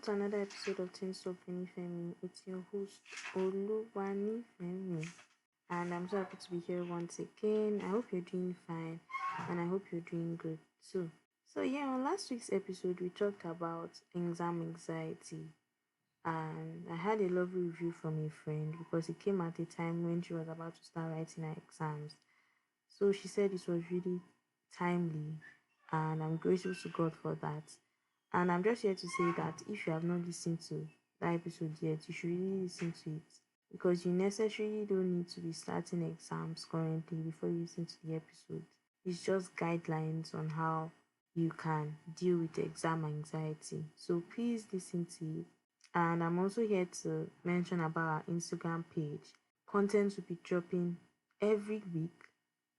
to another episode of Things Up Femi. It's your host Oluwani Femi, and I'm so happy to be here once again. I hope you're doing fine, and I hope you're doing good too. So yeah, on last week's episode, we talked about exam anxiety, and I had a lovely review from a friend because it came at a time when she was about to start writing her exams. So she said it was really timely, and I'm grateful to God for that. And I'm just here to say that if you have not listened to that episode yet, you should really listen to it because you necessarily don't need to be starting exams currently before you listen to the episode. It's just guidelines on how you can deal with exam anxiety. So please listen to it. And I'm also here to mention about our Instagram page. Content will be dropping every week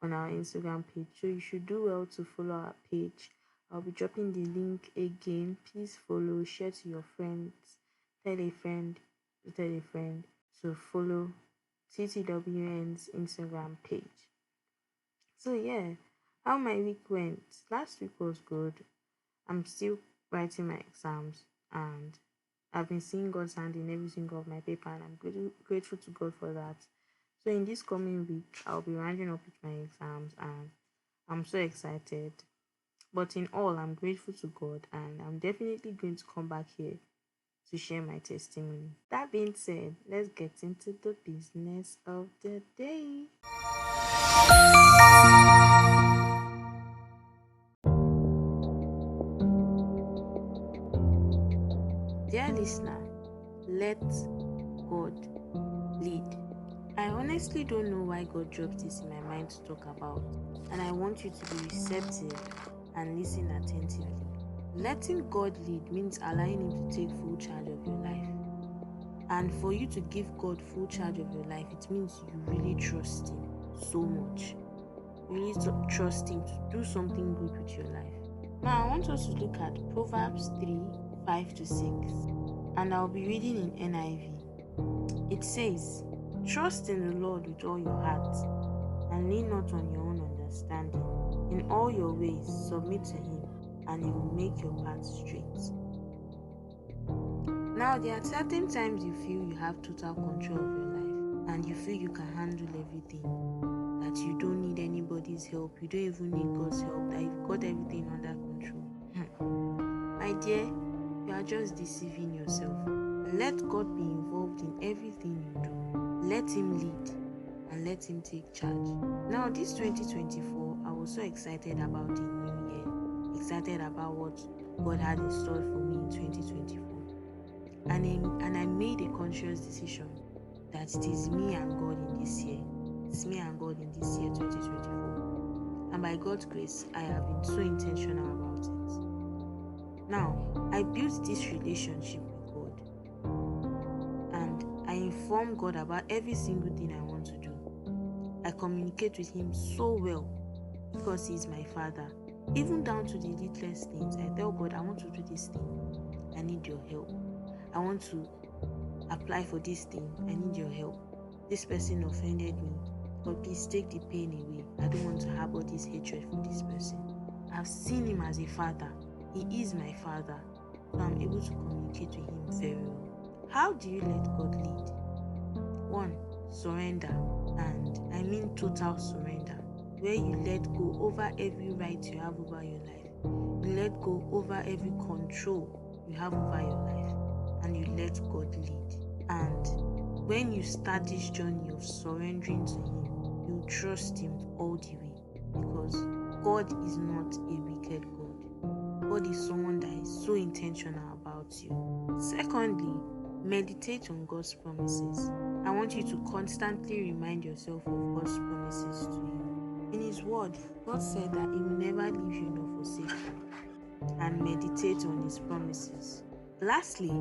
on our Instagram page. So you should do well to follow our page. I'll be dropping the link again. Please follow, share to your friends, tell a friend to follow TTWN's Instagram page. So yeah, how my week went. Last week was good. I'm still writing my exams and I've been seeing God's hand in every single of my paper and I'm grateful to God for that. So in this coming week, I'll be rounding up with my exams and I'm so excited. But in all, I'm grateful to God and I'm definitely going to come back here to share my testimony. That being said, let's get into the business of the day. Dear listener, let God lead. I honestly don't know why God dropped this in my mind to talk about, and I want you to be receptive and listen attentively. Letting God lead means allowing Him to take full charge of your life. And for you to give God full charge of your life, it means you really trust Him so much. You really trust Him to do something good with your life. Now, I want us to look at Proverbs 3:5-6, and I'll be reading in NIV. It says, "Trust in the Lord with all your heart, and lean not on your own understanding. In all your ways, submit to Him, and He will make your path straight." Now, there are certain times you feel you have total control of your life, and you feel you can handle everything, that you don't need anybody's help, you don't even need God's help, that you've got everything under control. My dear, you are just deceiving yourself. Let God be involved in everything you do. Let Him lead and let Him take charge. Now, this 2024, I was so excited about the new year, excited about what God had in store for me in 2024. And I made a conscious decision that it is me and God in this year. It's me and God in this year, 2024. And by God's grace, I have been so intentional about it. Now, I built this relationship with God. And I inform God about every single thing I want to do. I communicate with Him so well because He is my Father. Even down to the littlest things, I tell God, I want to do this thing. I need your help. I want to apply for this thing. I need your help. This person offended me. God, please take the pain away. I don't want to harbor this hatred for this person. I've seen Him as a father. He is my Father. So I'm able to communicate with Him very well. How do you let God lead? 1. Surrender. And I mean total surrender. Where you let go over every right you have over your life. You let go over every control you have over your life. And you let God lead. And when you start this journey of surrendering to Him, you trust Him all the way, because God is not a wicked God. God is someone that is so intentional about you. Secondly, meditate on God's promises. I want you to constantly remind yourself of God's promises to you. In His word, God said that He will never leave you nor forsake you, and meditate on His promises. Lastly,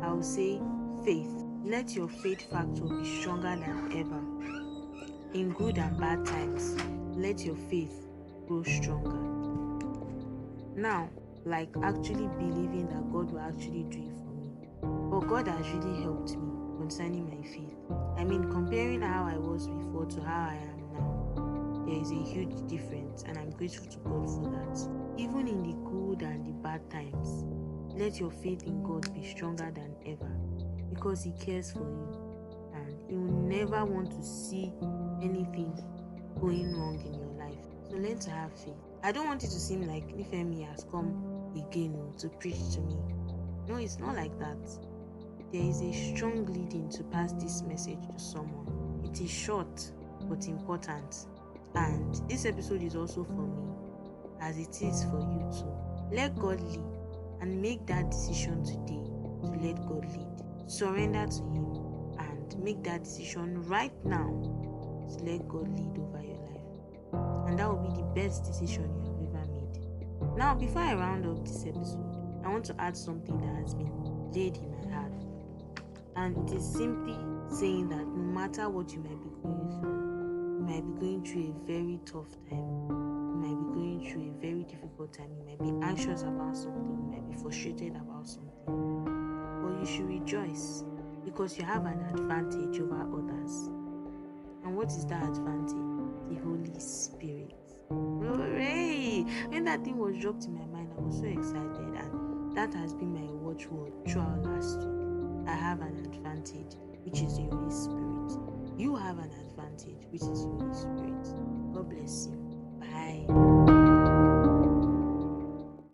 I will say faith. Let your faith factor be stronger than ever. In good and bad times, let your faith grow stronger. Now, like actually believing that God will actually do it for me. But God has really helped me concerning my faith. I mean, comparing how I was before to how I am now, there is a huge difference, and I'm grateful to God for that. Even in the good and the bad times, let your faith in God be stronger than ever, because He cares for you and He will never want to see anything going wrong in your life. So learn to have faith. I don't want it to seem like Nifemi has come again to preach to me. No, it's not like that. There is a strong leading to pass this message to someone. It is short but important. And this episode is also for me, as it is for you too. Let God lead and make that decision today to let God lead. Surrender to Him and make that decision right now to let God lead over your life. And that will be the best decision you have ever made. Now, before I round up this episode, I want to add something that has been laid in my heart. And it is simply saying that no matter what you might be going through, you might be going through a very tough time, you might be going through a very difficult time, you might be anxious about something, you might be frustrated about something, but you should rejoice because you have an advantage over others. And what is that advantage? The Holy Spirit. Hooray! When that thing was dropped in my mind, I was so excited, and that has been my watchword throughout last week. I have an advantage, which is the Holy Spirit. You have an advantage, which is the Holy Spirit. God bless you. Bye.